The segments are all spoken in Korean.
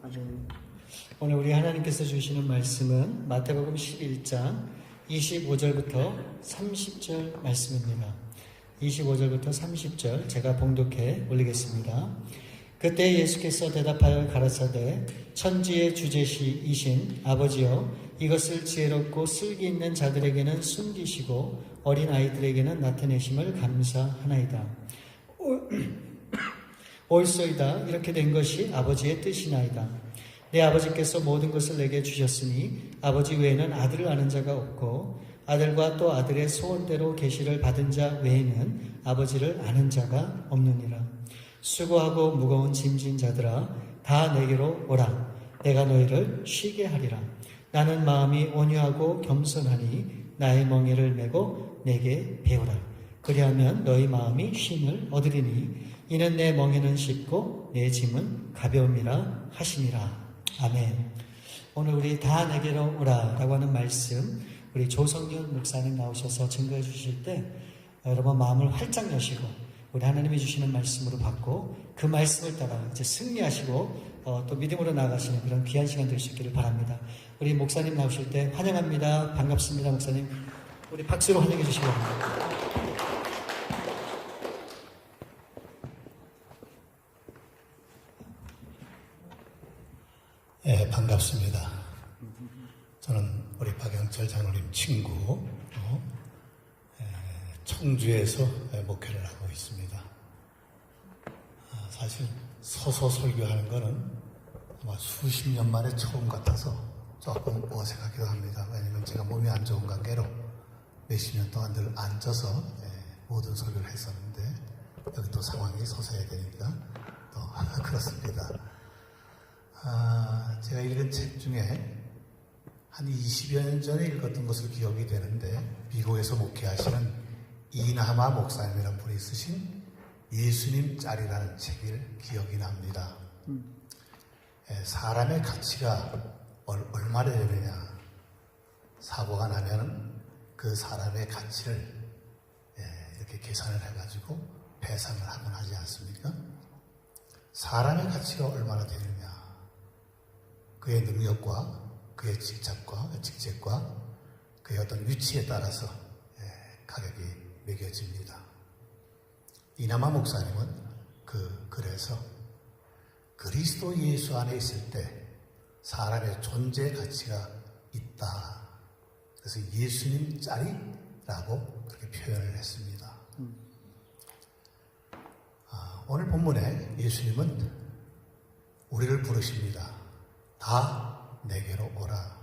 아멘. 오늘 우리 하나님께서 주시는 말씀은 마태복음 11장 25절부터 30절 말씀입니다. 25절부터 30절 제가 봉독해 올리겠습니다. 그때 예수께서 대답하여 가라사대 천지의 주제시이신 아버지여 이것을 지혜롭고 슬기 있는 자들에게는 숨기시고 어린 아이들에게는 나타내심을 감사하나이다. 옳소이다. 이렇게 된 것이 아버지의 뜻이나이다. 내 아버지께서 모든 것을 내게 주셨으니 아버지 외에는 아들을 아는 자가 없고 아들과 또 아들의 소원대로 계시를 받은 자 외에는 아버지를 아는 자가 없느니라. 수고하고 무거운 짐진 자들아 다 내게로 오라. 내가 너희를 쉬게 하리라. 나는 마음이 온유하고 겸손하니 나의 멍에를 메고 내게 배우라. 그리하면 너희 마음이 쉼을 얻으리니 이는 내 멍에는 쉽고 내 짐은 가벼움이라 하시니라. 아멘. 오늘 우리 다 내게로 오라 라고 하는 말씀 우리 조성윤 목사님 나오셔서 증거해 주실 때 여러분 마음을 활짝 여시고 우리 하나님이 주시는 말씀으로 받고 그 말씀을 따라 이제 승리하시고 또 믿음으로 나아가시는 그런 귀한 시간 될 수 있기를 바랍니다. 우리 목사님 나오실 때 환영합니다. 반갑습니다. 목사님 우리 박수로 환영해 주시기 바랍니다. 예, 반갑습니다. 저는 우리 박영철 장로님 친구, 청주에서 목회를 하고 있습니다. 사실 서서 설교하는 거는 아마 수십 년 만에 처음 같아서 조금 어색하기도 합니다. 왜냐면 제가 몸이 안 좋은 관계로 몇십 년 동안 늘 앉아서 모든 설교를 했었는데 여기 또 상황이 서서해야 되니까 또 그렇습니다. 제가 읽은 책 중에 한 20여 년 전에 읽었던 것을 기억이 되는데 미국에서 목회하시는 이나마 목사님이라는 분이 쓰신 예수님 짤이라는 책을 기억이 납니다. 사람의 가치가 얼마나 되느냐 사고가 나면 그 사람의 가치를 이렇게 계산을 해가지고 배상을 하곤 하지 않습니까? 사람의 가치가 얼마나 되느냐 그의 능력과 그의 직책과 그의 어떤 위치에 따라서 가격이 매겨집니다. 이나마 목사님은 그래서 그리스도 예수 안에 있을 때 사람의 존재 가치가 있다. 그래서 예수님 짤이라고 그렇게 표현을 했습니다. 오늘 본문에 예수님은 우리를 부르십니다. 다 내게로 오라.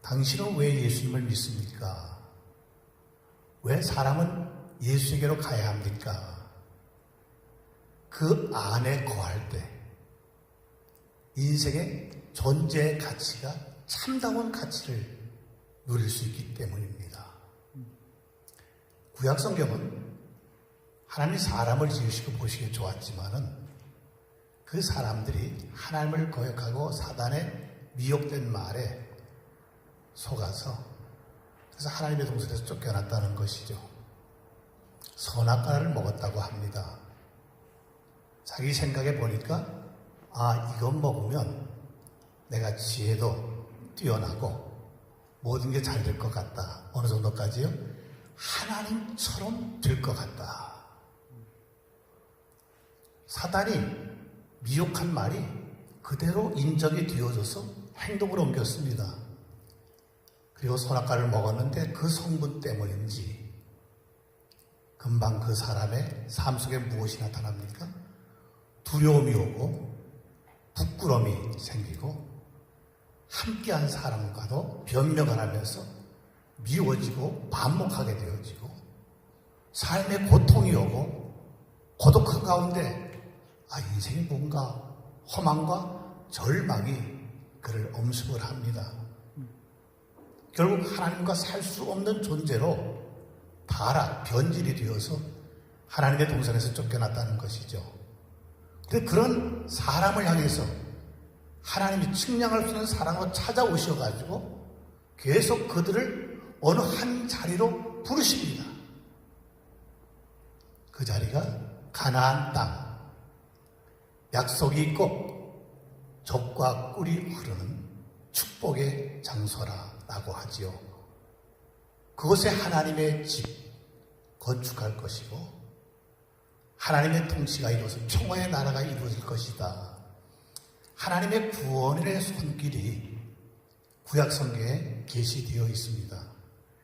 당신은 왜 예수님을 믿습니까? 왜 사람은 예수에게로 가야 합니까? 그 안에 거할 때 인생의 존재의 가치가 참다운 가치를 누릴 수 있기 때문입니다. 구약 성경은 하나님이 사람을 지으시고 보시기에 좋았지만은 그 사람들이 하나님을 거역하고 사단의 미혹된 말에 속아서 그래서 하나님의 동산에서 쫓겨났다는 것이죠. 선악과를 먹었다고 합니다. 자기 생각해 보니까 이건 먹으면 내가 지혜도 뛰어나고 모든 게 잘 될 것 같다. 어느 정도까지요? 하나님처럼 될 것 같다. 사단이 미혹한 말이 그대로 인정이 되어져서 행동으로 옮겼습니다. 그리고 선악과를 먹었는데 그 성분 때문인지 금방 그 사람의 삶 속에 무엇이 나타납니까? 두려움이 오고 부끄러움이 생기고 함께한 사람과도 변명을 하면서 미워지고 반목하게 되어지고 삶의 고통이 오고 고독한 가운데 인생이 뭔가 허망과 절망이 그를 엄습을 합니다. 결국 하나님과 살 수 없는 존재로 타락, 변질이 되어서 하나님의 동산에서 쫓겨났다는 것이죠. 그런데 그런 사람을 향해서 하나님이 측량할 수 있는 사랑으로 찾아오셔가지고 계속 그들을 어느 한 자리로 부르십니다. 그 자리가 가나안 땅, 약속이 있고 젖과 꿀이 흐르는 축복의 장소라고 하지요. 그곳에 하나님의 집 건축할 것이고 하나님의 통치가 이루어서 평화의 나라가 이루어질 것이다. 하나님의 구원의 손길이 구약성경에 계시되어 있습니다.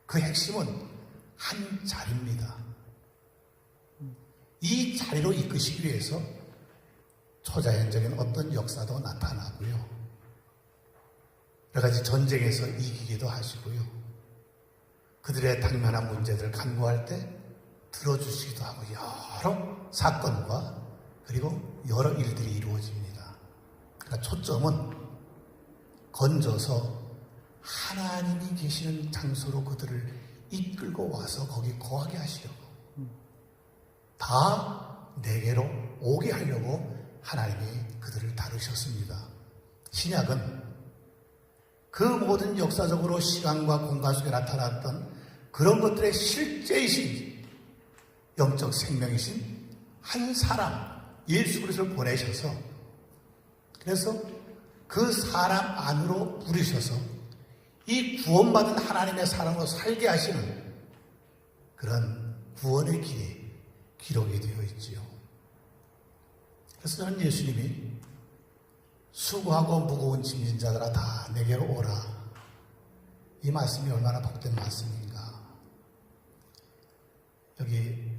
그 핵심은 한 자리입니다. 이 자리로 이끄시기 위해서 초자연적인 어떤 역사도 나타나고요. 여러 가지 전쟁에서 이기기도 하시고요. 그들의 당면한 문제들을 간구할 때 들어주시기도 하고 여러 사건과 그리고 여러 일들이 이루어집니다. 그러니까 초점은 건져서 하나님이 계시는 장소로 그들을 이끌고 와서 거기 거하게 하시려고 다 내게로 오게 하려고 하나님이 그들을 다루셨습니다. 신약은 그 모든 역사적으로 시간과 공간 속에 나타났던 그런 것들의 실제이신 영적 생명이신 한 사람 예수 그리스도를 보내셔서 그래서 그 사람 안으로 부르셔서 이 구원받은 하나님의 사람으로 살게 하시는 그런 구원의 길이 기록이 되어 있지요. 그래서 저는 예수님이 수고하고 무거운 짐진 자들아 다 내게로 오라. 이 말씀이 얼마나 복된 말씀인가. 여기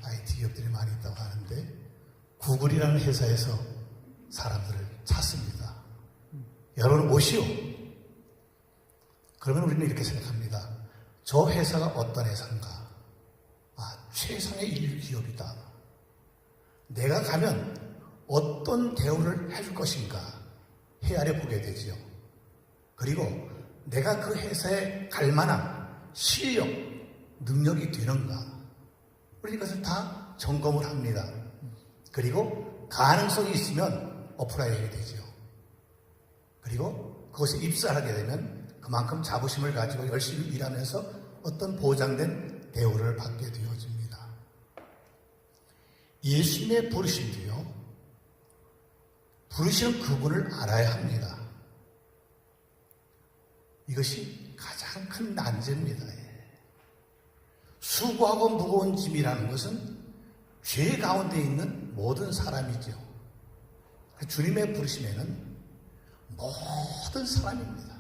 IT 기업들이 많이 있다고 하는데 구글이라는 회사에서 사람들을 찾습니다. 여러분 오시오. 그러면 우리는 이렇게 생각합니다. 저 회사가 어떤 회사인가? 최상의 인류 기업이다. 내가 가면 어떤 대우를 해줄 것인가 헤아려 보게 되지요. 그리고 내가 그 회사에 갈 만한 실력, 능력이 되는가 우리 이것을 다 점검을 합니다. 그리고 가능성이 있으면 어플라이하게 되죠. 그리고 그것에 입사를 하게 되면 그만큼 자부심을 가지고 열심히 일하면서 어떤 보장된 대우를 받게 되어집니다. 예수님의 부르심도요, 부르시는 그분을 알아야 합니다. 이것이 가장 큰 난제입니다. 수고하고 무거운 짐이라는 것은 죄 가운데 있는 모든 사람이죠. 주님의 부르심에는 모든 사람입니다.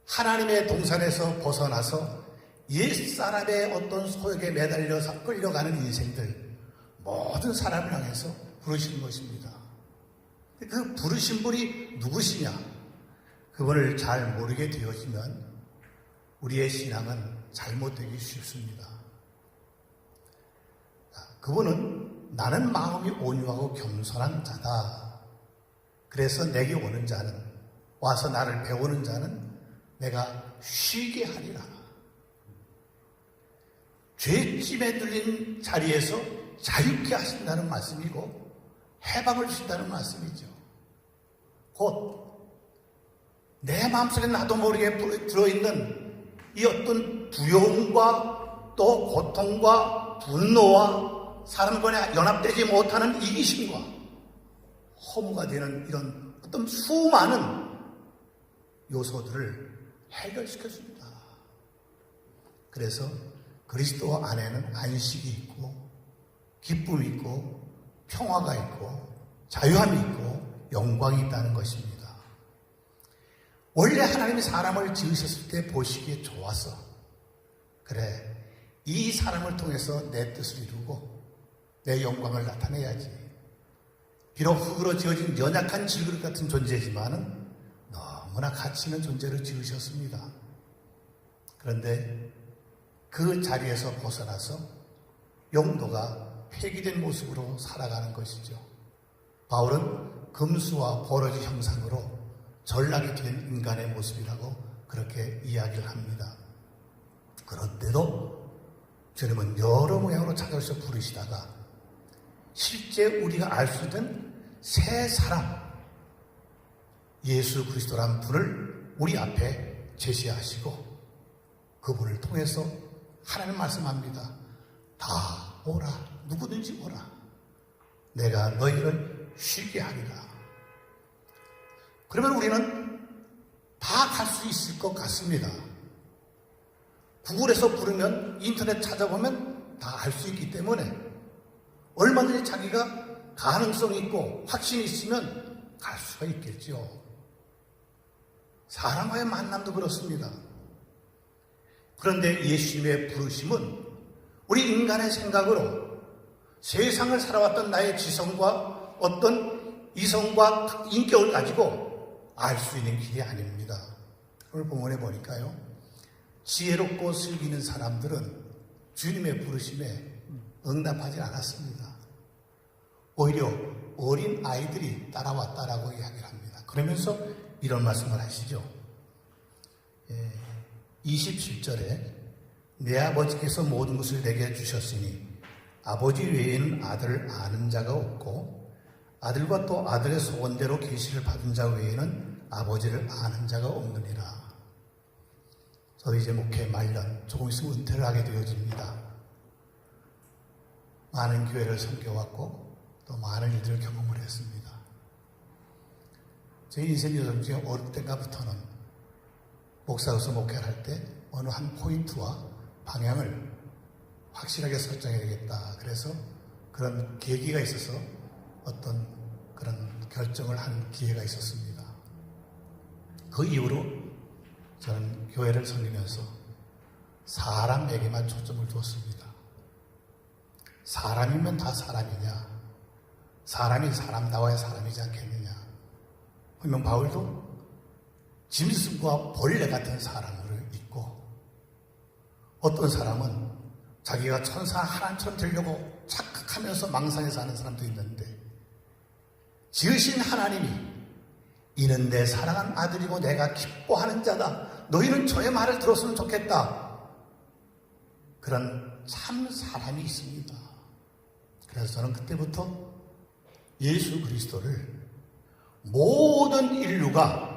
하나님의 동산에서 벗어나서 옛사람의 어떤 소욕에 매달려서 끌려가는 인생들 모든 사람을 향해서 부르시는 것입니다. 그 부르신 분이 누구시냐? 그분을 잘 모르게 되어지면 우리의 신앙은 잘못되기 쉽습니다. 그분은 나는 마음이 온유하고 겸손한 자다. 그래서 내게 오는 자는, 와서 나를 배우는 자는 내가 쉬게 하리라. 죄짐에 들린 자리에서 자유케 하신다는 말씀이고 해방을 주신다는 말씀이죠. 곧 내 마음속에 나도 모르게 들어있는 이 어떤 두려움과 또 고통과 분노와 사람 간에 연합되지 못하는 이기심과 허무가 되는 이런 어떤 수많은 요소들을 해결시켜줍니다. 그래서 그리스도 안에는 안식이 있고 기쁨이 있고 평화가 있고 자유함이 있고 영광이 있다는 것입니다. 원래 하나님이 사람을 지으셨을 때 보시기에 좋았어. 그래, 이 사람을 통해서 내 뜻을 이루고 내 영광을 나타내야지. 비록 흙으로 지어진 연약한 질그릇 같은 존재지만은 너무나 가치 있는 존재를 지으셨습니다. 그런데 그 자리에서 벗어나서 영도가 폐기된 모습으로 살아가는 것이죠. 바울은 금수와 버러지 형상으로 전락이 된 인간의 모습이라고 그렇게 이야기를 합니다. 그런데도 주님은 여러 모양으로 찾아오셔서 부르시다가 실제 우리가 알 수 있는 새 사람 예수 그리스도라는 분을 우리 앞에 제시하시고 그분을 통해서 하나님 말씀합니다. 다 오라. 누구든지 오라. 내가 너희를 쉬게 하리라. 그러면 우리는 다 갈 수 있을 것 같습니다. 구글에서 부르면, 인터넷 찾아보면 다 할 수 있기 때문에 얼마든지 자기가 가능성이 있고 확신이 있으면 갈 수가 있겠죠. 사람과의 만남도 그렇습니다. 그런데 예수님의 부르심은 우리 인간의 생각으로 세상을 살아왔던 나의 지성과 어떤 이성과 인격을 가지고 알 수 있는 길이 아닙니다. 오늘 본문에 보니까요, 지혜롭고 슬기는 사람들은 주님의 부르심에 응답하지 않았습니다. 오히려 어린 아이들이 따라왔다라고 이야기를 합니다. 그러면서 이런 말씀을 하시죠. 27절에 내 아버지께서 모든 것을 내게 주셨으니 아버지 외에는 아들을 아는 자가 없고 아들과 또 아들의 소원대로 계시를 받은 자 외에는 아버지를 아는 자가 없느니라. 저도 이제 목회 말년 조금 있으면 은퇴를 하게 되어집니다. 많은 교회를 섬겨왔고 또 많은 일들을 경험을 했습니다. 제 인생 여정 중에 어릴 때가부터는 목사로서 목회를 할 때 어느 한 포인트와 방향을 확실하게 설정해야 되겠다. 그래서 그런 계기가 있어서 어떤 그런 결정을 한 기회가 있었습니다. 그 이후로 저는 교회를 섬기면서 사람에게만 초점을 두었습니다. 사람이면 다 사람이냐? 사람이 사람다워야 사람이지 않겠느냐? 분명 바울도 짐승과 벌레 같은 사람을 있고, 어떤 사람은 자기가 천사 하나님처럼 되려고 착각하면서 망상에 사는 사람도 있는데, 지으신 하나님이 이는 내 사랑한 아들이고 내가 기뻐하는 자다. 너희는 저의 말을 들었으면 좋겠다. 그런 참 사람이 있습니다. 그래서 저는 그때부터 예수 그리스도를 모든 인류가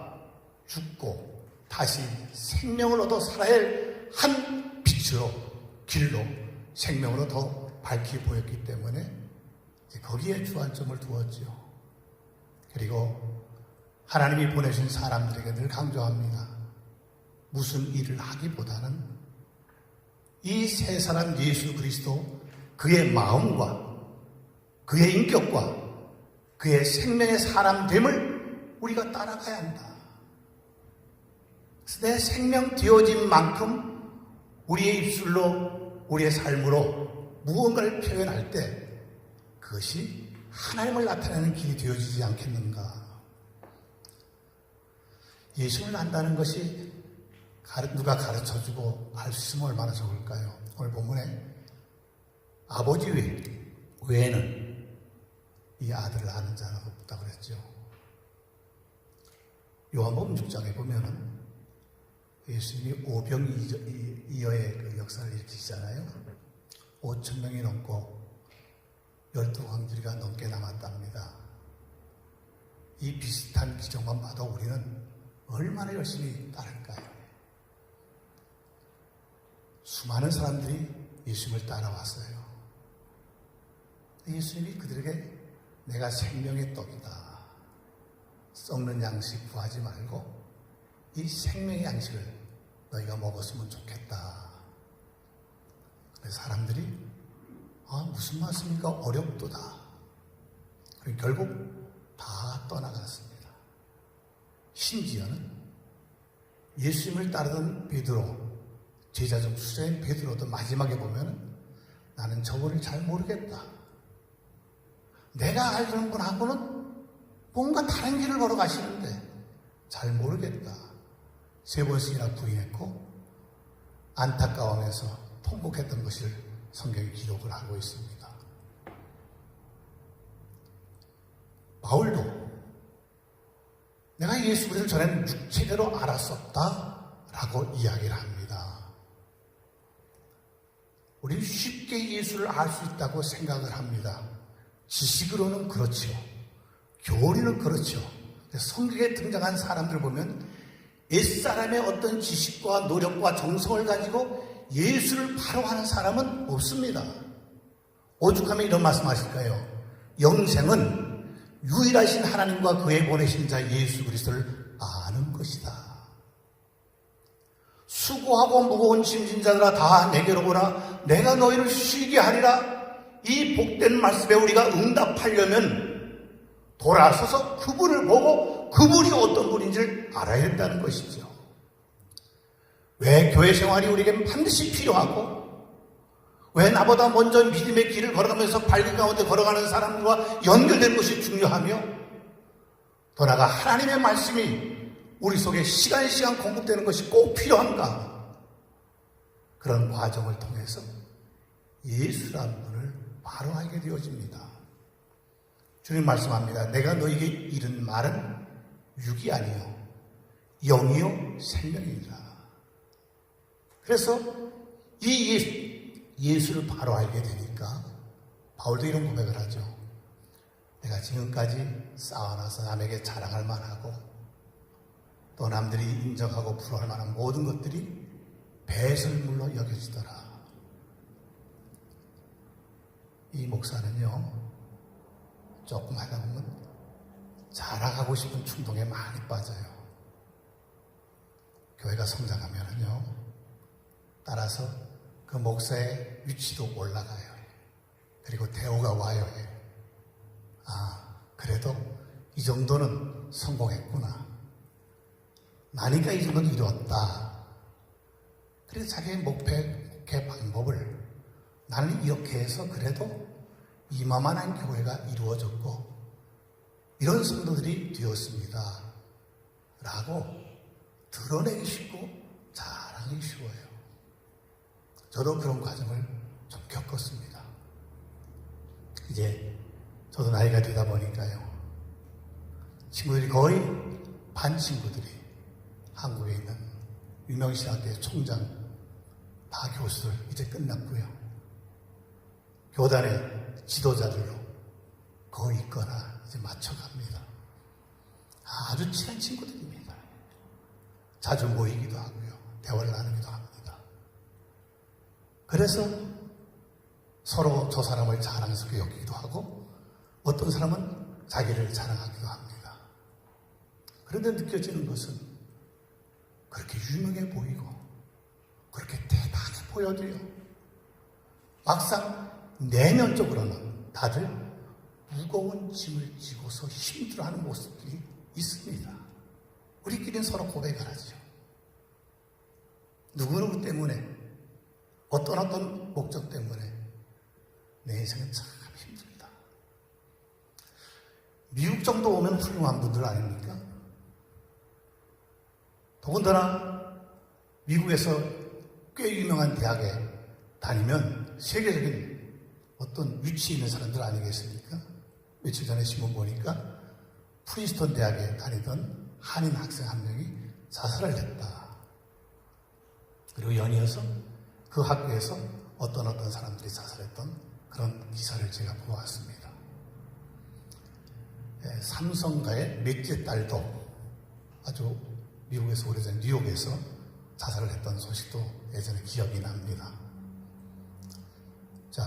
죽고 다시 생명을 얻어 살아야 할 한 빛으로, 길로, 생명으로 더 밝히 보였기 때문에 거기에 주안점을 두었죠. 그리고 하나님이 보내신 사람들에게 늘 강조합니다. 무슨 일을 하기보다는 이 세 사람 예수 그리스도, 그의 마음과 그의 인격과 그의 생명의 사람됨을 우리가 따라가야 한다. 내 생명 되어진 만큼 우리의 입술로, 우리의 삶으로 무언가를 표현할 때 그것이 하나님을 나타내는 길이 되어지지 않겠는가. 예수를 안다는 것이 누가 가르쳐주고 알 수 있으면 얼마나 좋을까요? 오늘 본문에 아버지 외에는 이 아들을 아는 자는 없다고 그랬죠. 요한복음 6장에 보면은 예수님이 오병이어의 그 역사를 일으키시잖아요. 5,000명이 넘고 12광주리가 넘게 남았답니다. 이 비슷한 기적만 봐도 우리는 얼마나 열심히 따를까요? 수많은 사람들이 예수님을 따라왔어요. 예수님이 그들에게 내가 생명의 떡이다. 썩는 양식 구하지 말고 이 생명의 양식을 너희가 먹었으면 좋겠다. 그래서 사람들이 무슨 말씀입니까? 어렵도다. 그리고 결국 다 떠나갔습니다. 심지어는 예수님을 따르던 베드로, 제자 중 수자인 베드로도 마지막에 보면 나는 저분을 잘 모르겠다. 내가 알던 분하고는 뭔가 다른 길을 걸어가시는데 잘 모르겠다. 3번씩이나 부인했고 안타까워하면서 통곡했던 것을 성경이 기록을 하고 있습니다. 바울도 내가 예수 그리스도를 전에는 육체대로 알았었다라고 이야기를 합니다. 우리는 쉽게 예수를 알 수 있다고 생각을 합니다. 지식으로는 그렇죠. 교리는 그렇죠. 성경에 등장한 사람들 보면 옛사람의 어떤 지식과 노력과 정성을 가지고 예수를 바로 하는 사람은 없습니다. 오죽하면 이런 말씀 하실까요? 영생은 유일하신 하나님과 그의 보내신 자 예수 그리스도를 아는 것이다. 수고하고 무거운 짐진 자들아 다 내게로 오라. 내가 너희를 쉬게 하리라. 이 복된 말씀에 우리가 응답하려면 돌아서서 그분을 보고 그분이 어떤 분인지를 알아야 된다는 것이죠. 왜 교회 생활이 우리에게 반드시 필요하고, 왜 나보다 먼저 믿음의 길을 걸어가면서 밝은 가운데 걸어가는 사람들과 연결된 것이 중요하며, 더 나아가 하나님의 말씀이 우리 속에 시간 공급되는 것이 꼭 필요한가? 그런 과정을 통해서 예수라는 분을 바로 알게 되어집니다. 주님 말씀합니다. 내가 너에게 이른 말은 육이 아니요 영이요 생명이니라. 그래서 이 예수를 바로 알게 되니까 바울도 이런 고백을 하죠. 내가 지금까지 쌓아놔서 남에게 자랑할 만하고 또 남들이 인정하고 부러워할 만한 모든 것들이 배설물로 여겨지더라. 이 목사는요, 조금 하다 보면 자랑하고 싶은 충동에 많이 빠져요. 교회가 성장하면은요, 따라서 그 목사의 위치도 올라가요. 그리고 대우가 와요. 아, 그래도 이 정도는 성공했구나. 나니까 이 정도는 이루었다. 그래서 자기의 목표의 방법을 나는 이렇게 해서 그래도 이만한 교회가 이루어졌고 이런 성도들이 되었습니다. 라고 드러내기 쉽고 자랑하기 쉬워요. 저도 그런 과정을 좀 겪었습니다. 이제 저도 나이가 되다 보니까요. 친구들이 거의 반 친구들이 한국에 있는 유명신학교의 총장 다 교수들 이제 끝났고요. 교단의 지도자들로 거의 있거나 이제 맞춰갑니다. 아주 친한 친구들입니다. 자주 모이기도 하고요. 대화를 나누기도 합니다. 그래서 서로 저 사람을 자랑스럽게 여기기도 하고 어떤 사람은 자기를 자랑하기도 합니다. 그런데 느껴지는 것은 그렇게 유명해 보이고 그렇게 대단해 보여도요. 막상 내면적으로는 다들 무거운 짐을 지고서 힘들어하는 모습들이 있습니다. 우리끼리는 서로 고백을 하죠. 누구누구 때문에 어떤 목적 때문에 내 인생은 참 힘들다. 미국 정도 오면 훌륭한 분들 아닙니까? 더군다나 미국에서 꽤 유명한 대학에 다니면 세계적인 어떤 위치에 있는 사람들 아니겠습니까? 며칠 전에 신문 보니까 프린스턴 대학에 다니던 한인 학생 한 명이 자살을 했다. 그리고 연이어서 그 학교에서 어떤 사람들이 자살했던 그런 기사를 제가 보았습니다. 삼성가의 넷째 딸도 아주 미국에서 오래전 뉴욕에서 자살을 했던 소식도 예전에 기억이 납니다. 자,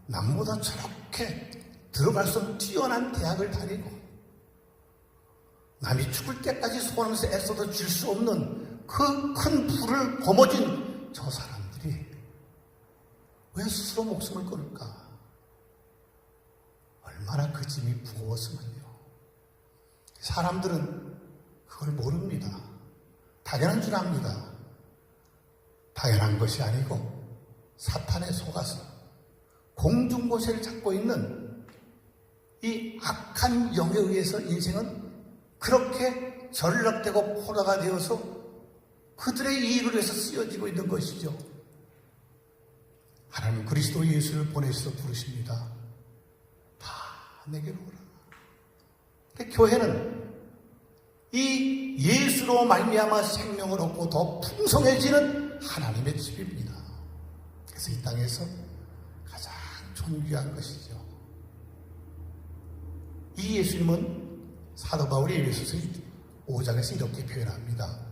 남보다 저렇게 들어갈 수 없는 뛰어난 대학을 다니고 남이 죽을 때까지 소원하면서 애써도 질 수 없는 그 큰 불을 거머쥔 저 사람들이 왜 스스로 목숨을 끊을까? 얼마나 그 짐이 무거웠으면요. 사람들은 그걸 모릅니다. 당연한 줄 압니다. 당연한 것이 아니고 사탄에 속아서 공중고세를 찾고 있는 이 악한 영에 의해서 인생은 그렇게 전락되고 포로가 되어서 그들의 이익을 위해서 쓰여지고 있는 것이죠. 하나님은 그리스도 예수를 보내셔서 부르십니다. 다 내게로 오라. 근데 교회는 이 예수로 말미암아 생명을 얻고 더 풍성해지는 하나님의 집입니다. 그래서 이 땅에서 가장 존귀한 것이죠. 이 예수님은 사도 바울이 에베소서 5장에서 이렇게 표현합니다.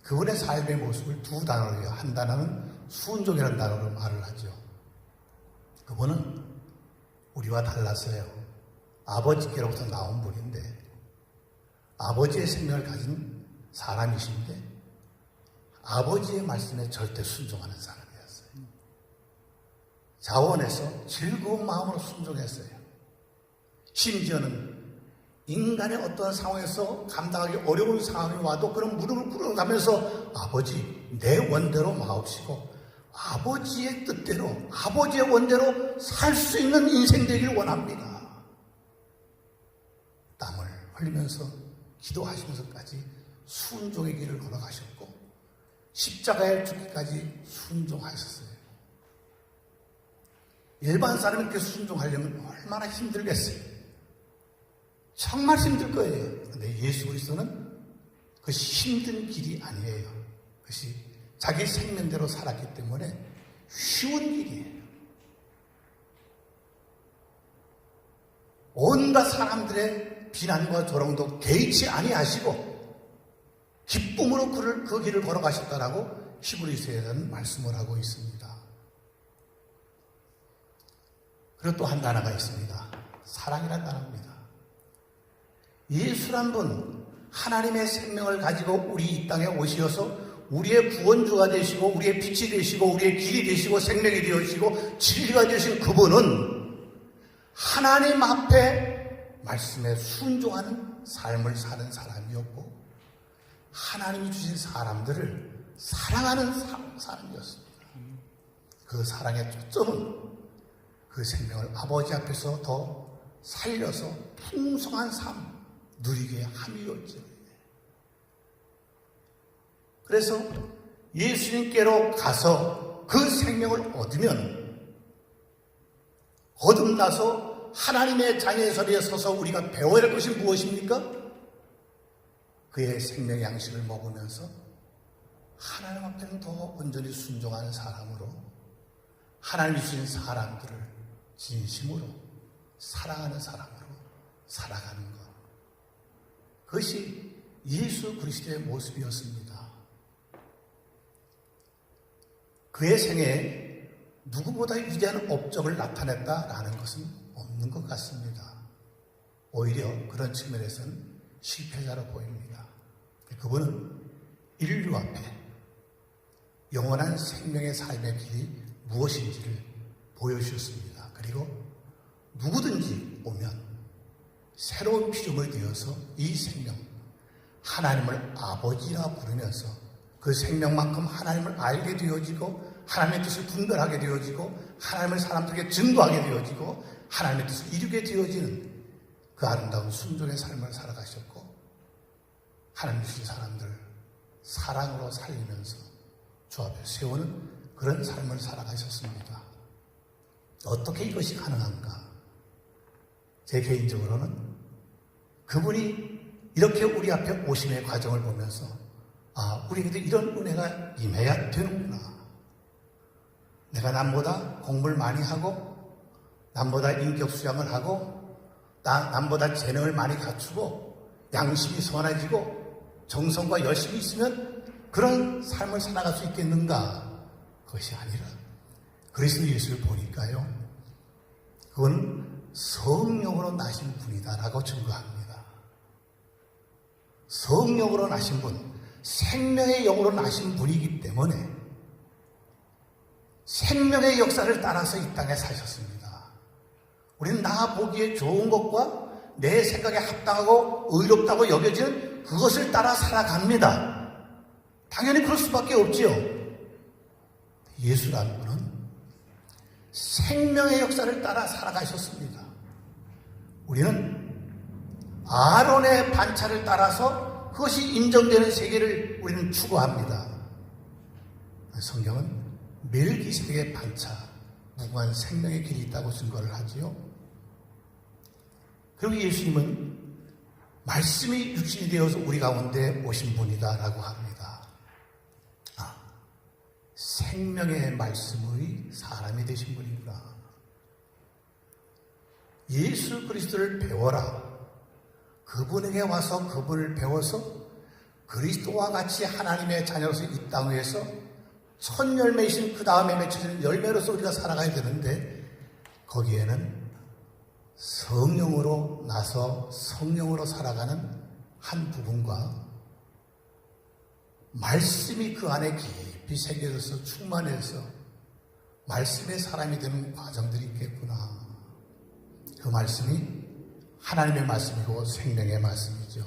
그분의 삶의 모습을 두 단어로요. 한 단어는 순종이라는 단어로 말을 하죠. 그분은 우리와 달랐어요. 아버지께로부터 나온 분인데 아버지의 생명을 가진 사람이신데 아버지의 말씀에 절대 순종하는 사람이었어요. 자원해서 즐거운 마음으로 순종했어요. 심지어는 인간의 어떤 상황에서 감당하기 어려운 상황이 와도 그런 무릎을 꿇어가면서 아버지 내 원대로 마옵시고 아버지의 뜻대로 아버지의 원대로 살 수 있는 인생 되길 원합니다. 땀을 흘리면서 기도하시면서까지 순종의 길을 걸어가셨고 십자가에 죽기까지 순종하셨어요. 일반 사람이 이렇게 순종하려면 얼마나 힘들겠어요. 정말 힘들 거예요. 그런데 예수 그리스도는 그것이 힘든 길이 아니에요. 그것이 자기 생명대로 살았기 때문에 쉬운 길이에요. 온갖 사람들의 비난과 조롱도 개의치 아니하시고 기쁨으로 그 길을 걸어가셨다라고 히브리서에서는 말씀을 하고 있습니다. 그리고 또 한 단어가 있습니다. 사랑이라는 단어입니다. 예수란 분, 하나님의 생명을 가지고 우리 이 땅에 오시어서 우리의 구원주가 되시고 우리의 빛이 되시고 우리의 길이 되시고 생명이 되시고 진리가 되신 그분은 하나님 앞에 말씀에 순종하는 삶을 사는 사람이었고 하나님이 주신 사람들을 사랑하는 사람이었습니다. 그 사랑의 초점은 그 생명을 아버지 앞에서 더 살려서 풍성한 삶 누리게 함이었죠. 그래서 예수님께로 가서 그 생명을 얻으면 거듭나서 하나님의 자녀의 자리에 서서 우리가 배워야 할 것이 무엇입니까? 그의 생명의 양식을 먹으면서 하나님 앞에는 더 온전히 순종하는 사람으로 하나님이 주신 사람들을 진심으로 사랑하는 사람으로 살아가는 것. 그것이 예수 그리스도의 모습이었습니다. 그의 생애에 누구보다 위대한 업적을 나타냈다라는 것은 없는 것 같습니다. 오히려 그런 측면에서는 실패자로 보입니다. 그분은 인류 앞에 영원한 생명의 삶의 길이 무엇인지를 보여주셨습니다. 그리고 누구든지 오면 새로운 피조물이 되어서 이 생명, 하나님을 아버지라 부르면서 그 생명만큼 하나님을 알게 되어지고 하나님의 뜻을 분별하게 되어지고 하나님을 사람들에게 증거하게 되어지고 하나님의 뜻을 이루게 되어지는 그 아름다운 순종의 삶을 살아가셨고 하나님 주신 사람들 사랑으로 살리면서 주 앞에 세우는 그런 삶을 살아가셨습니다. 어떻게 이것이 가능한가? 제 개인적으로는 그분이 이렇게 우리 앞에 오심의 과정을 보면서 우리에게도 이런 은혜가 임해야 되는구나. 내가 남보다 공부를 많이 하고 남보다 인격 수양을 하고 남보다 재능을 많이 갖추고 양심이 선해지고 정성과 열심이 있으면 그런 삶을 살아갈 수 있겠는가? 그것이 아니라 그리스도 예수를 보니까요. 그건 성령으로 나신 분이다라고 증거합니다. 성령으로 나신 분, 생명의 영으로 나신 분이기 때문에 생명의 역사를 따라서 이 땅에 사셨습니다. 우리는 나 보기에 좋은 것과 내 생각에 합당하고 의롭다고 여겨지는 그것을 따라 살아갑니다. 당연히 그럴 수밖에 없지요. 예수라는 분은 생명의 역사를 따라 살아가셨습니다. 우리는 아론의 반차를 따라서 그것이 인정되는 세계를 우리는 추구합니다. 성경은 멜기세덱의 반차, 무궁한 생명의 길이 있다고 증거를 하지요. 그리고 예수님은 말씀이 육신이 되어서 우리 가운데 오신 분이다라고 합니다. 생명의 말씀의 사람이 되신 분이구나. 예수 그리스도를 배워라. 그분에게 와서 그분을 배워서 그리스도와 같이 하나님의 자녀로서 이 땅 위에서 첫 열매이신 그 다음에 맺혀지는 열매로서 우리가 살아가야 되는데 거기에는 성령으로 나서 성령으로 살아가는 한 부분과 말씀이 그 안에 깊이 새겨져서 충만해서 말씀의 사람이 되는 과정들이 있겠구나. 그 말씀이 하나님의 말씀이고 생명의 말씀이죠.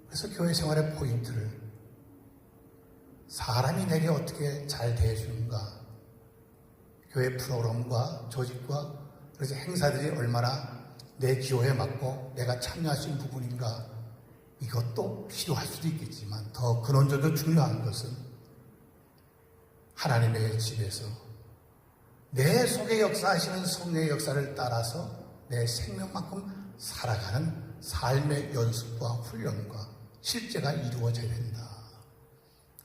그래서 교회 생활의 포인트를 사람이 내게 어떻게 잘 대해주는가, 교회 프로그램과 조직과 그래서 행사들이 얼마나 내 기호에 맞고 내가 참여할 수 있는 부분인가, 이것도 필요할 수도 있겠지만 더 근원적으로 중요한 것은 하나님의 집에서 내 속에 역사하시는 성령의 역사를 따라서 내 생명만큼 살아가는 삶의 연습과 훈련과 실제가 이루어져야 된다.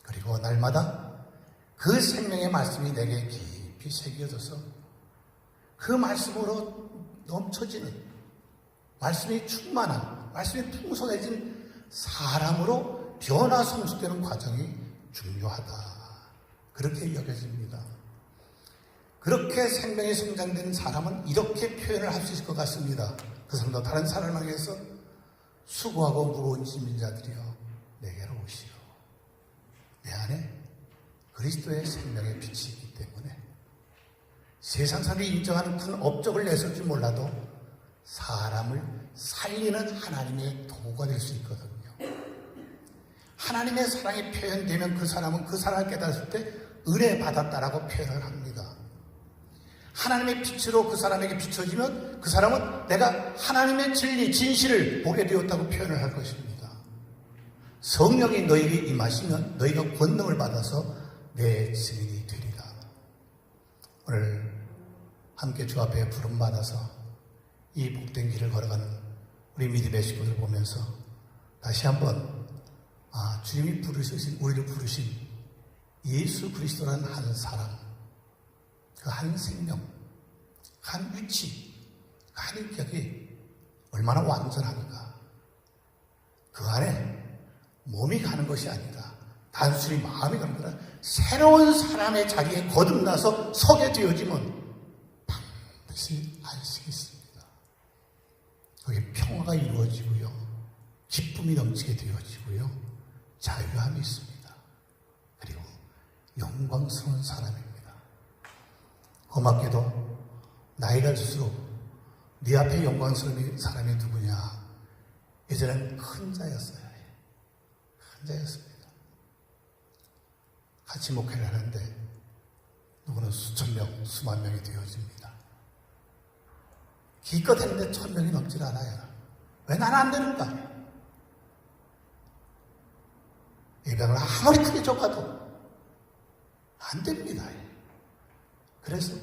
그리고 날마다 그 생명의 말씀이 내게 깊이 새겨져서 그 말씀으로 넘쳐지는, 말씀이 충만한, 말씀이 풍성해진 사람으로 변화 성숙되는 과정이 중요하다. 그렇게 여겨집니다. 그렇게 생명이 성장된 사람은 이렇게 표현을 할 수 있을 것 같습니다. 그 사람도 다른 사람을 위해서 수고하고 무거운 짐진 자들이여 내게로 오시오. 내 안에 그리스도의 생명의 빛이 있기 때문에 세상 사람이 인정하는 큰 업적을 내설지 몰라도 사람을 살리는 하나님의 도구가 될 수 있거든요. 하나님의 사랑이 표현되면 그 사람은 그 사랑을 깨달았을 때 은혜 받았다라고 표현을 합니다. 하나님의 빛으로 그 사람에게 비춰지면 그 사람은 내가 하나님의 진리, 진실을 보게 되었다고 표현을 할 것입니다. 성령이 너에게 임하시면 너희가 권능을 받아서 내 증인이 되리라. 오늘 함께 주 앞에 부름받아서 이 복된 길을 걸어가는 우리 믿음의 식구들 보면서 다시 한번 주님이 부르신, 우리를 부르신 예수 그리스도라는 한 사람, 그 한 생명, 한 위치, 그 한 인격이 얼마나 완전한가. 그 안에 몸이 가는 것이 아니다. 단순히 마음이 가는 거라. 새로운 사람의 자리에 거듭나서 서게 되어지면 반드시 안식이 있습니다. 거기에 평화가 이루어지고요, 기쁨이 넘치게 되어지고요, 자유함이 있습니다. 그리고 영광스러운 사람입니다. 고맙게도 나이가 들수록 네 앞에 영광스러운 사람이 누구냐? 예전엔 큰 자였어요. 큰 자였습니다. 같이 목회를 하는데 누구는 수천 명, 수만 명이 되어집니다. 기껏 했는데 1000명이 넘질 않아요. 왜 나는 안 되는가? 예배당을 아무리 크게 좁아도 안 됩니다. 그래서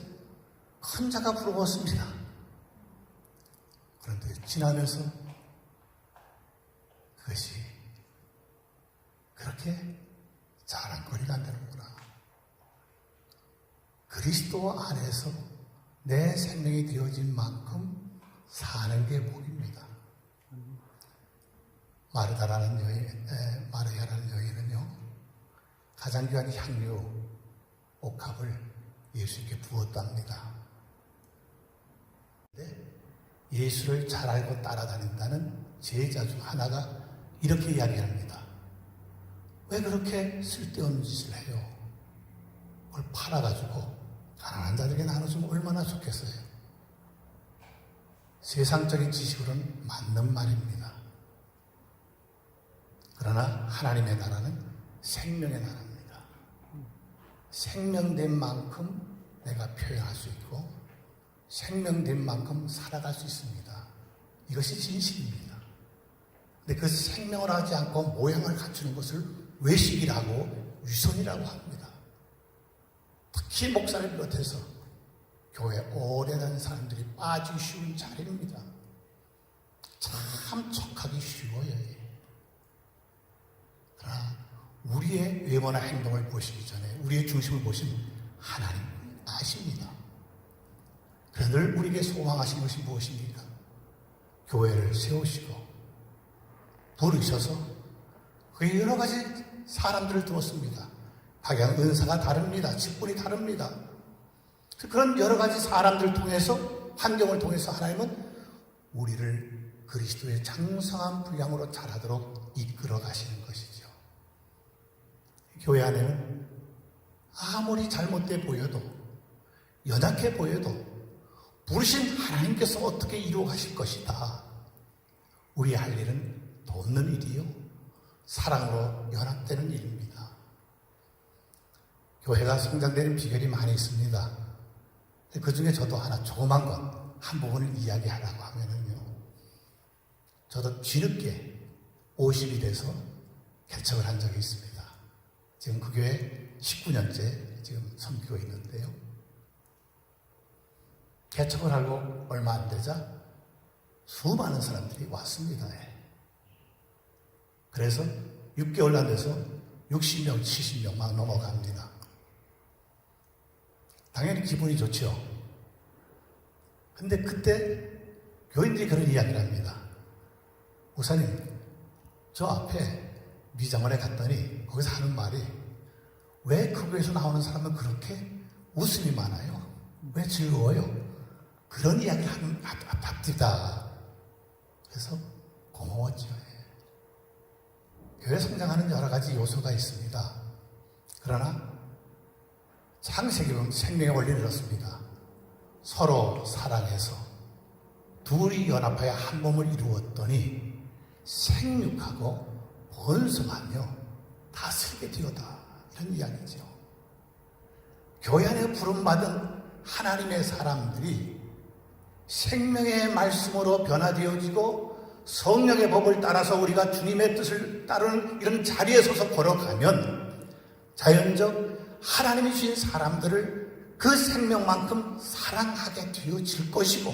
큰 자가 부러웠습니다. 그런데 지나면서 그것이 그렇게 자랑거리가 안 되는구나. 그리스도 안에서 내 생명이 되어진 만큼 사는 게 복입니다. 마르다라는 여인, 마르야라는 여인은요, 가장 귀한 향유, 옥합을 예수님께 부었답니다. 예수를 잘 알고 따라다닌다는 제자 중 하나가 이렇게 이야기합니다. 왜 그렇게 쓸데없는 짓을 해요? 그걸 팔아가지고 가난한 자들에게 나눠주면 얼마나 좋겠어요. 세상적인 지식으로는 맞는 말입니다. 그러나 하나님의 나라는 생명의 나라입니다. 생명된 만큼 내가 표현할 수 있고 생명된 만큼 살아갈 수 있습니다. 이것이 진실입니다. 근데 그 생명을 하지 않고 모양을 갖추는 것을 외식이라고 위선이라고 합니다. 특히 목사를 비롯해서 교회 오래 다닌 사람들이 빠지기 쉬운 자리입니다. 참 척하기 쉬워요. 그러나 우리의 외모나 행동을 보시기 전에 우리의 중심을 보신 하나님 아십니다. 그래서 늘 우리에게 소망하신 것이 무엇입니까? 교회를 세우시고 부르셔서 그 여러 가지 사람들을 두었습니다. 각양 은사가 다릅니다. 직분이 다릅니다. 그런 여러 가지 사람들을 통해서 환경을 통해서 하나님은 우리를 그리스도의 장성한 분량으로 자라도록 이끌어 가시는 것이죠. 교회 안에는 아무리 잘못돼 보여도, 연약해 보여도 부르신 하나님께서 어떻게 이루어 가실 것이다. 우리 할 일은 돕는 일이요, 사랑으로 연합되는 일입니다. 교회가 성장되는 비결이 많이 있습니다. 그 중에 저도 하나 조그만 것 한 부분을 이야기하라고 하면은요, 저도 뒤늦게 50이 돼서 개척을 한 적이 있습니다. 지금 그 교회 19년째 지금 섬기고 있는데요. 개척을 하고 얼마 안 되자 수많은 사람들이 왔습니다. 그래서 6개월 안 돼서 60명, 70명 막 넘어갑니다. 당연히 기분이 좋죠. 근데 그때 교인들이 그런 이야기를 합니다. 목사님, 저 앞에 미장원에 갔더니 거기서 하는 말이, 왜 그 교회에서 나오는 사람은 그렇게 웃음이 많아요? 왜 즐거워요? 그런 이야기를 하는 앞뒤다. 그래서 고마웠죠. 교회 성장하는 여러 가지 요소가 있습니다. 그러나 창세기 보면 생명의 원리를 넣습니다. 서로 사랑해서 둘이 연합하여 한 몸을 이루었더니 생육하고 번성하며 다스리게 되었다. 이런 이야기죠. 교회 안에 부름받은 하나님의 사람들이 생명의 말씀으로 변화되어지고 성령의 법을 따라서 우리가 주님의 뜻을 따르는 이런 자리에 서서 걸어가면 자연적 하나님이 주신 사람들을 그 생명만큼 사랑하게 되어질 것이고,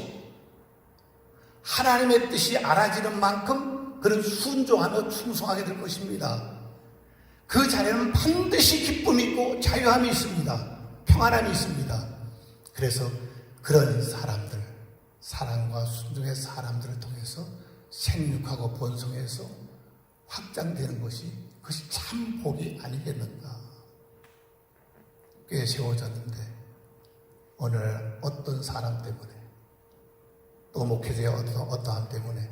하나님의 뜻이 알아지는 만큼 그는 순종하며 충성하게 될 것입니다. 그 자리에는 반드시 기쁨이 있고 자유함이 있습니다. 평안함이 있습니다. 그래서 그런 사람들, 사랑과 순종의 사람들을 통해서 생육하고 번성해서 확장되는 그것이 참 복이 아니겠는가. 꽤 세워졌는데 오늘 어떤 사람 때문에, 또 목회자의 어떠함 때문에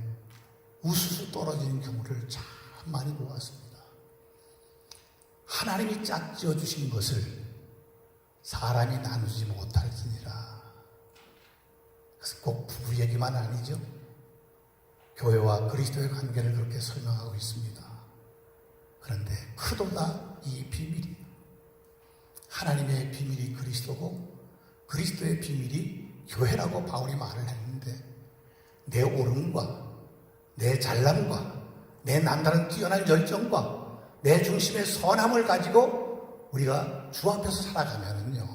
우수수 떨어지는 경우를 참 많이 보았습니다. 하나님이 짝지어 주신 것을 사람이 나누지 못할지니라. 그래서 꼭 부부 얘기만 아니죠. 교회와 그리스도의 관계를 그렇게 설명하고 있습니다. 그런데 크도다 이 비밀이, 하나님의 비밀이 그리스도고 그리스도의 비밀이 교회라고 바울이 말을 했는데, 내 옳음과 내 잘남과 내 남다른 뛰어난 열정과 내 중심의 선함을 가지고 우리가 주 앞에서 살아가면은요,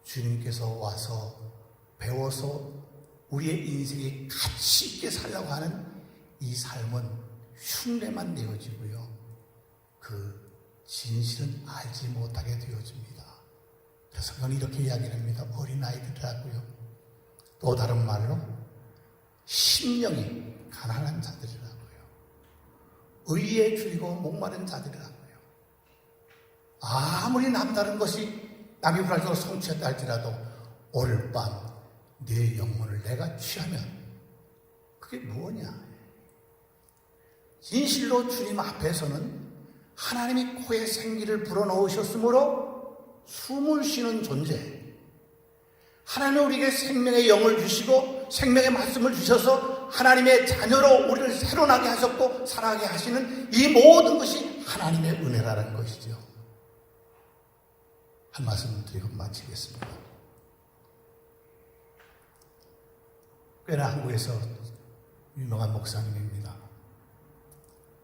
주님께서 와서 배워서 우리의 인생이 가치 있게 살려고 하는 이 삶은 흉내만 내어지고요, 그 진실은 알지 못하게 되어집니다. 그래서 그건 이렇게 이야기를 합니다. 어린아이들이라고요. 또 다른 말로 심령이 가난한 자들이라고요. 의에 줄이고 목마른 자들이라고요. 아무리 남다른 것이 남이 불알고 성취했다 할지라도 오늘 밤 내 영혼을 내가 취하면 그게 뭐냐. 진실로 주님 앞에서는 하나님이 코에 생기를 불어넣으셨으므로 숨을 쉬는 존재, 하나님은 우리에게 생명의 영을 주시고 생명의 말씀을 주셔서 하나님의 자녀로 우리를 새로 나게 하셨고 살아가게 하시는 이 모든 것이 하나님의 은혜라는 것이죠. 한 말씀 드리고 마치겠습니다. 꽤나 한국에서 유명한 목사님입니다.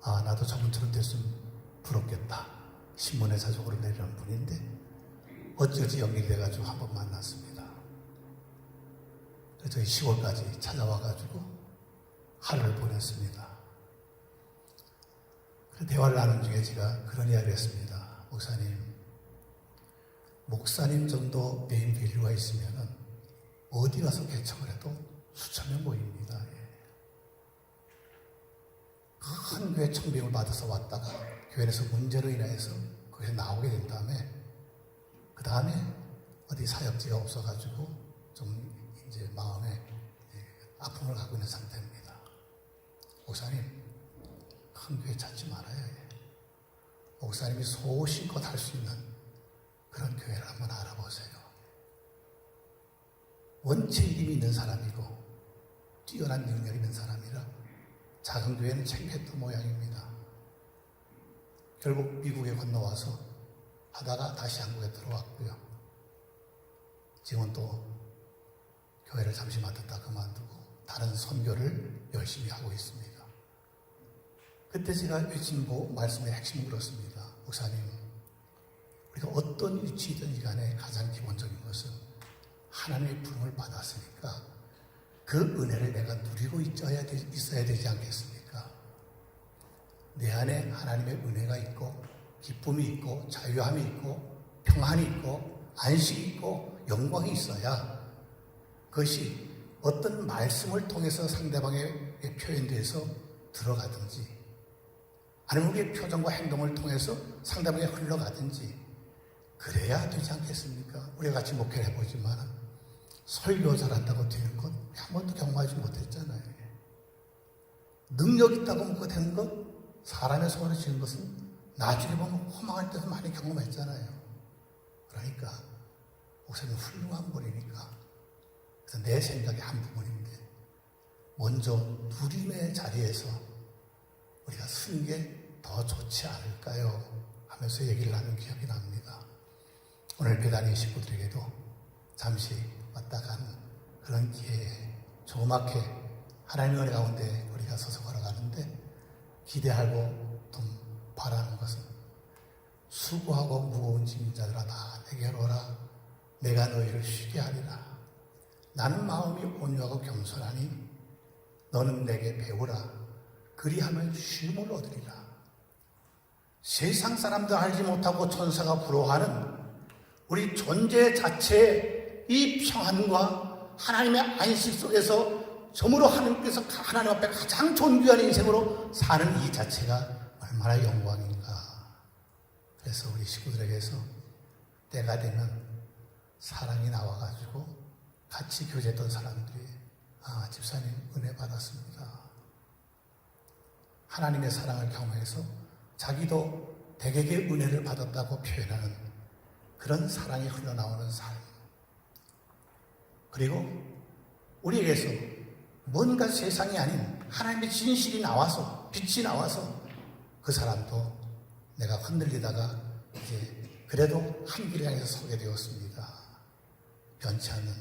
아, 나도 저분처럼 됐으면 부럽겠다. 신문에 자적으로 내리는 분인데 어찌어찌 연결이 돼가지고 한번 만났습니다. 저희 시골까지 찾아와가지고 하루를 보냈습니다. 그 대화를 나눈 중에 제가 그런 이야기를 했습니다. 목사님 정도 메인 밸류가 있으면 어디 가서 개척을 해도 수천 명 모입니다. 큰 교회 청빙을 받아서 왔다가 교회에서 문제로 인해서 거기서 나오게 된 다음에 그 다음에 어디 사역지가 없어가지고 좀 이제 마음에 아픔을 갖고 있는 상태입니다. 목사님, 큰 교회 찾지 말아요. 목사님이 소신껏 할 수 있는 그런 교회를 한번 알아보세요. 원체 힘이 있는 사람이고 뛰어난 능력이 있는 사람이라 작은 교회는 창피했던 모양입니다. 결국 미국에 건너와서 하다가 다시 한국에 들어왔고요. 지금은 또 교회를 잠시 맡았다 그만두고 다른 선교를 열심히 하고 있습니다. 그때 제가 외친 말씀의 핵심은 그렇습니다. 목사님, 우리가 어떤 위치이든 간에 가장 기본적인 것은 하나님의 부름을 받았으니까 그 은혜를 내가 누리고 있어야 되지 않겠습니까? 내 안에 하나님의 은혜가 있고 기쁨이 있고 자유함이 있고 평안이 있고 안식이 있고 영광이 있어야 그것이 어떤 말씀을 통해서 상대방의 표현돼서 들어가든지 아니면 우리의 표정과 행동을 통해서 상대방에 흘러가든지 그래야 되지 않겠습니까? 우리가 같이 목회를 해보지만 설교 잘한다고 되는 것 한 번도 경험하지 못했잖아요. 능력 있다고 먹고 되는 것, 사람의 손으로 지은 것은 나중에 보면 허망할 때도 많이 경험했잖아요. 그러니까 목사님 훌륭한 분이니까 그래서 내 생각의 한 부분인데 먼저 누림의 자리에서 우리가 쓰는 게 더 좋지 않을까요? 하면서 얘기를 하는 기억이 납니다. 오늘 배단의 식구들에게도 잠시 왔다 간 그런 기회에 조그맣게 하나님의 은혜 가운데 우리가 서서 걸어가는데 기대하고 또 바라는 것은 수고하고 무거운 짐진 자들아 다 내게로 오라. 내가 너희를 쉬게 하리라. 나는 마음이 온유하고 겸손하니 너는 내게 배우라. 그리하면 쉼을 얻으리라. 세상 사람도 알지 못하고 천사가 부러워하는 우리 존재 자체의 이 평안과 하나님의 안식 속에서 점으로 하나님께서 하나님 앞에 가장 존귀한 인생으로 사는 이 자체가 얼마나 영광인가. 그래서 우리 식구들에게서 때가 되면 사랑이 나와가지고 같이 교제했던 사람들이 집사님 은혜 받았습니다. 하나님의 사랑을 경험해서 자기도 백에게 은혜를 받았다고 표현하는 그런 사랑이 흘러나오는 삶. 그리고 우리에게서 뭔가 세상이 아닌 하나님의 진실이 나와서 빛이 나와서 그 사람도 내가 흔들리다가 이제 그래도 한 길을 향해서 서게 되었습니다. 변치 않는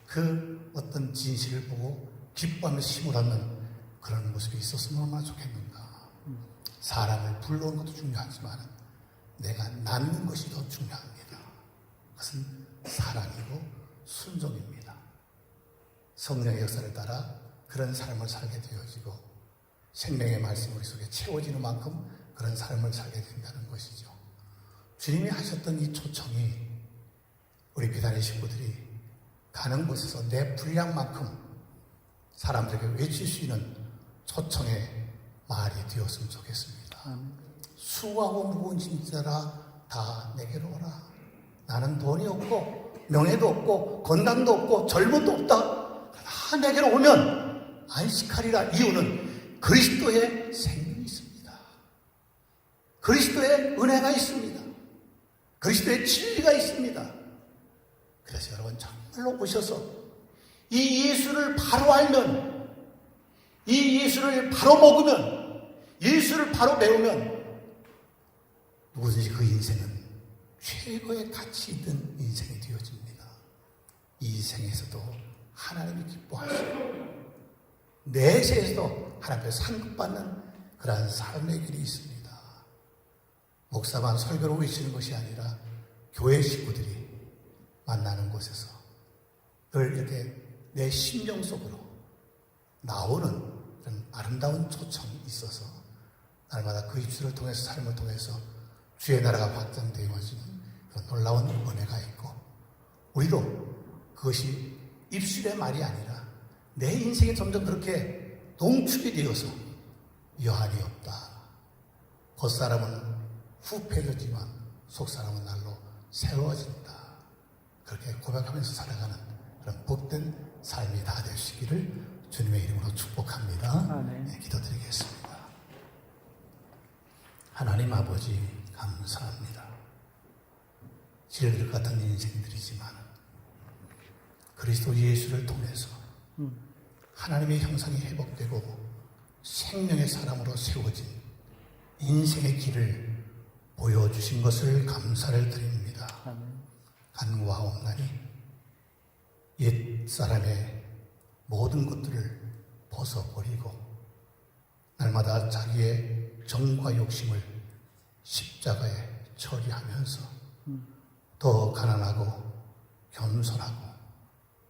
그 어떤 진실을 보고 기뻐하면서 힘을 얻는 그런 모습이 있었으면 얼마나 좋겠는가. 사람을 불러오는 것도 중요하지만 내가 낳는 것이 더 중요합니다. 그것은 사랑이고 순종입니다. 성령의 역사를 따라 그런 삶을 살게 되어지고 생명의 말씀 우리 속에 채워지는 만큼 그런 삶을 살게 된다는 것이죠. 주님이 하셨던 이 초청이 우리 비단의 식구들이 가는 곳에서 내 분량만큼 사람들에게 외칠 수 있는 초청의 말이 되었으면 좋겠습니다. 수고하고 무거운 짐자라 다 내게로 오라. 나는 돈이 없고 명예도 없고 건강도 없고 젊음도 없다. 다 내게로 오면 안식하리라. 이유는 그리스도의 생명이 있습니다. 그리스도의 은혜가 있습니다. 그리스도의 진리가 있습니다. 그래서 여러분 정말로 오셔서 이 예수를 바로 알면, 이 예수를 바로 먹으면, 예수를 바로 배우면 누구든지 그 인생은 최고의 가치 있는 인생이 되어집니다. 이 생에서도 하나님이 기뻐하시고 내세에서도 하나님 앞에 상급받는 그러한 삶의 길이 있습니다. 목사만 설교로 외치는 것이 아니라 교회 식구들이 만나는 곳에서 늘 이렇게 내 심령 속으로 나오는 그런 아름다운 초청이 있어서 날마다 그 입술을 통해서 삶을 통해서 주의 나라가 확장되어지는 그런 놀라운 은혜가 있고 우리도 그것이 입술의 말이 아니라 내 인생에 점점 그렇게 농축이 되어서 여한이 없다. 겉사람은 후패해지만 속사람은 날로 새로워진다. 그렇게 고백하면서 살아가는 그런 복된 삶이 다 되시기를 주님의 이름으로 축복합니다. 아멘. 네, 기도드리겠습니다. 하나님 아버지 감사합니다. 질들 같은 인생들이지만 그리스도 예수를 통해서 하나님의 형상이 회복되고 생명의 사람으로 세워진 인생의 길을 보여주신 것을 감사를 드립니다. 간구하옵나니 옛사람의 모든 것들을 벗어버리고 날마다 자기의 정과 욕심을 십자가에 처리하면서 더 가난하고 겸손하고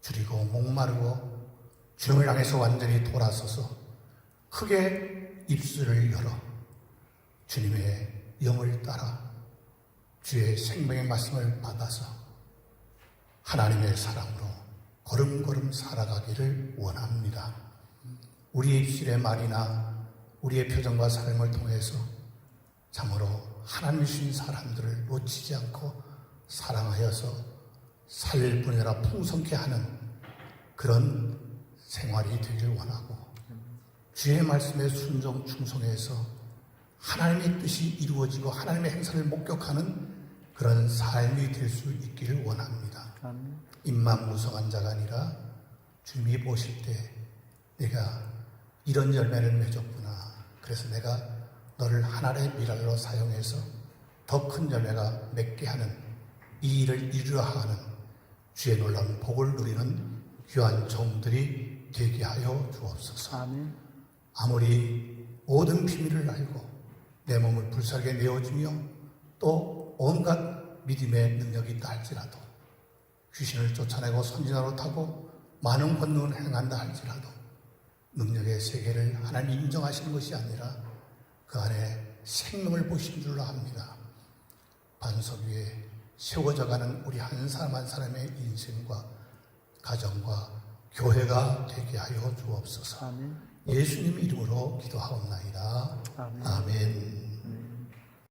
줄이고 목마르고 주님을 향해서 완전히 돌아서서 크게 입술을 열어 주님의 영을 따라 주의 생명의 말씀을 받아서 하나님의 사랑으로 걸음걸음 살아가기를 원합니다. 우리의 입술의 말이나 우리의 표정과 삶을 통해서 참으로 하나님 주신 사람들을 놓치지 않고 사랑하여서 살릴 뿐 아니라 풍성케 하는 그런 생활이 되길 원하고 주의 말씀에 순종 충성해서 하나님의 뜻이 이루어지고 하나님의 행사를 목격하는 그런 삶이 될 수 있기를 원합니다. 입만 무성한 자가 아니라 주님이 보실 때 내가 이런 열매를 맺었구나. 그래서 내가 너를 하나의 미랄로 사용해서 더 큰 열매가 맺게 하는 이 일을 이루려 하는 주의 놀라운 복을 누리는 귀한 종들이 되게 하여 주옵소서. 아멘. 아무리 모든 비밀을 알고 내 몸을 불사르게 내어주며 또 온갖 믿음의 능력이 있다 할지라도 귀신을 쫓아내고 선진화로 타고 많은 권능을 행한다 할지라도 능력의 세계를 하나님 인정하시는 것이 아니라 그 안에 생명을 보신 줄로 합니다. 반석 위에 세워져가는 우리 한 사람 한 사람의 인생과 가정과 교회가 되게 하여 주옵소서. 아멘. 예수님 이름으로 기도하옵나이다. 아멘. 아멘.